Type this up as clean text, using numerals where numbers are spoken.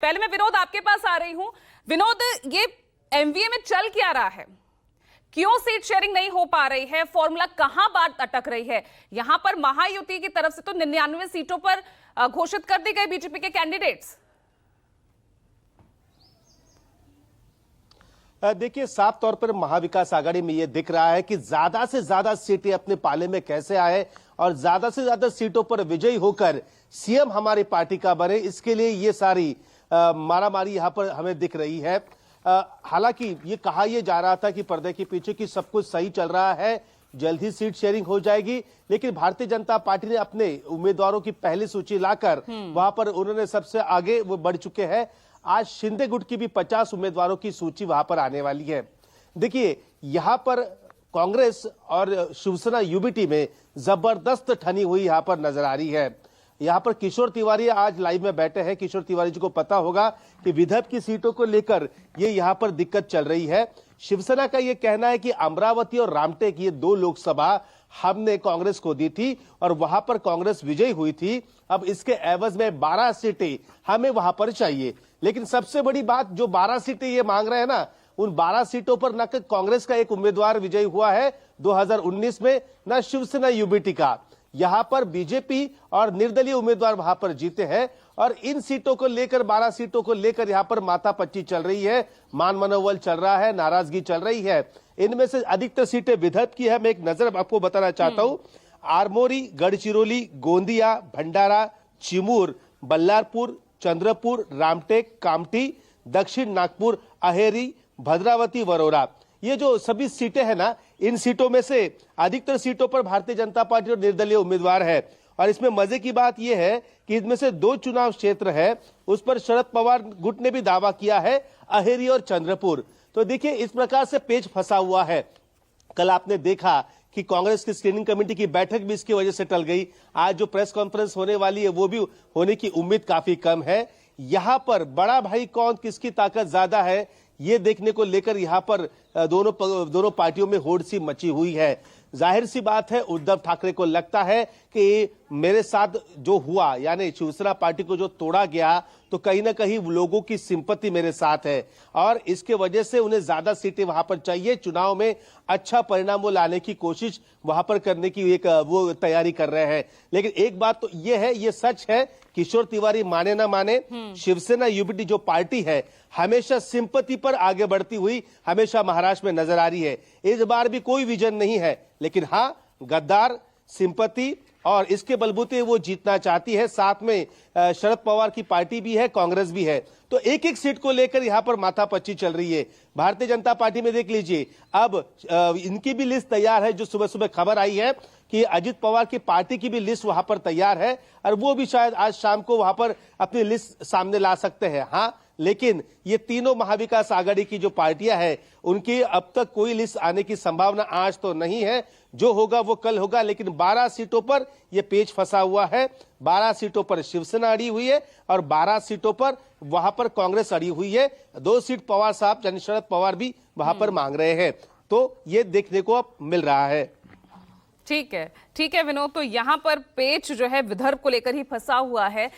पहले मैं विनोद आपके पास आ रही हूं। विनोद, ये एमवीए में चल क्या रहा है? क्यों सीट शेयरिंग नहीं हो पा रही है? फॉर्मूला कहां बात अटक रही है? यहां पर महायुति की तरफ से तो 99 सीटों पर घोषित कर दी गई बीजेपी के कैंडिडेट्स। देखिए, साफ तौर पर महाविकास आघाड़ी में यह दिख रहा है कि ज्यादा से ज्यादा सीटें अपने पाले में कैसे आए और ज्यादा से ज्यादा सीटों पर विजयी होकर सीएम हमारी पार्टी का बने, इसके लिए ये सारी मारामारी यहां पर हमें दिख रही है। हालांकि ये कहा यह जा रहा था कि पर्दे के पीछे कि सब कुछ सही चल रहा है, जल्द ही सीट शेयरिंग हो जाएगी, लेकिन भारतीय जनता पार्टी ने अपने उम्मीदवारों की पहली सूची लाकर वहां पर उन्होंने सबसे आगे वो बढ़ चुके हैं। आज शिंदे गुट की भी 50 उम्मीदवारों की सूची वहां पर आने वाली है। देखिए, यहां पर कांग्रेस और शिवसेना यूबीटी में जबरदस्त ठनी हुई यहां पर नजर आ रही है। यहां पर किशोर तिवारी आज लाइव में बैठे हैं। किशोर तिवारी जी को पता होगा कि विदर्भ की सीटों को लेकर ये यहां पर दिक्कत चल रही है। शिवसेना का यह कहना है कि अमरावती और रामटेक ये 2 लोकसभा हमने कांग्रेस को दी थी और वहां पर कांग्रेस विजयी हुई थी। अब इसके एवज में 12 सीटें हमें वहां पर चाहिए। लेकिन सबसे बड़ी बात, जो 12 सीटें ये मांग रहे हैं ना, उन 12 सीटों पर न कांग्रेस का एक उम्मीदवार विजयी हुआ है 2019 में, न शिवसेना यूबीटी का। यहां पर बीजेपी और निर्दलीय उम्मीदवार वहां पर जीते हैं और इन सीटों को लेकर, 12 सीटों को लेकर यहां पर माथापच्ची चल रही है, मान मनोबल चल रहा है, नाराजगी चल रही है। इनमें से अधिकतर सीटें विदर्भ की है। मैं एक नजर आपको बताना चाहता हूं। आरमोरी, गढ़चिरौली, गोंदिया, भंडारा, चिमूर, बल्लारपुर, चंद्रपुर, रामटेक, कामठी, दक्षिण नागपुर, अहेरी, भद्रावती, वरोरा, ये जो सभी सीटें हैं ना, इन सीटों में से अधिकतर सीटों पर भारतीय जनता पार्टी और निर्दलीय उम्मीदवार है। और इसमें मजे की बात यह है कि इसमें से 2 चुनाव क्षेत्र है, उस पर शरद पवार गुट ने भी दावा किया है, अहेरी और चंद्रपुर। तो देखिए, इस प्रकार से पेच फंसा हुआ है। कल आपने देखा कि कांग्रेस की स्क्रीनिंग कमेटी की बैठक भी इसकी वजह से टल गई। आज जो प्रेस कॉन्फ्रेंस होने वाली है वो भी होने की उम्मीद काफी कम है। यहां पर बड़ा भाई कौन, किसकी ताकत ज्यादा है, ये देखने को लेकर यहां पर दोनों पार्टियों में होड़ सी मची हुई है। जाहिर सी बात है, उद्धव ठाकरे को लगता है कि मेरे साथ जो हुआ, यानी शिवसेना पार्टी को जो तोड़ा गया, तो कहीं ना कहीं लोगों की सिंपत्ति मेरे साथ है और इसके वजह से उन्हें ज्यादा सीटें वहां पर चाहिए। चुनाव में अच्छा परिणाम वो लाने की कोशिश वहां पर करने की एक वो तैयारी कर रहे हैं। लेकिन एक बात तो ये है, ये सच है, किशोर तिवारी माने ना माने, शिवसेना यूबीटी जो पार्टी है हमेशा सिंपत्ति पर आगे बढ़ती हुई हमेशा महाराष्ट्र में नजर आ रही है। इस बार भी कोई विजन नहीं है, लेकिन हाँ, गद्दार, सिंपत्ति और इसके बलबूते वो जीतना चाहती है। साथ में शरद पवार की पार्टी भी है, कांग्रेस भी है। तो एक एक सीट को लेकर यहां पर माथापच्ची चल रही है। भारतीय जनता पार्टी में देख लीजिए, अब इनकी भी लिस्ट तैयार है। जो सुबह सुबह खबर आई है कि अजित पवार की पार्टी की भी लिस्ट वहां पर तैयार है और वो भी शायद आज शाम को वहां पर अपनी लिस्ट सामने ला सकते हैं। हाँ, लेकिन ये तीनों महाविकास आघाड़ी की जो पार्टियां हैं, उनकी अब तक कोई लिस्ट आने की संभावना आज तो नहीं है। जो होगा वो कल होगा। लेकिन 12 सीटों पर यह पेच फंसा हुआ है। 12 सीटों पर शिवसेना अड़ी हुई है और 12 सीटों पर वहां पर कांग्रेस अड़ी हुई है। 2 सीट पवार साहब यानी शरद पवार भी वहां पर मांग रहे हैं। तो ये देखने को अब मिल रहा है। ठीक है विनोद, तो यहां पर पेच जो है विदर्भ को लेकर ही फंसा हुआ है।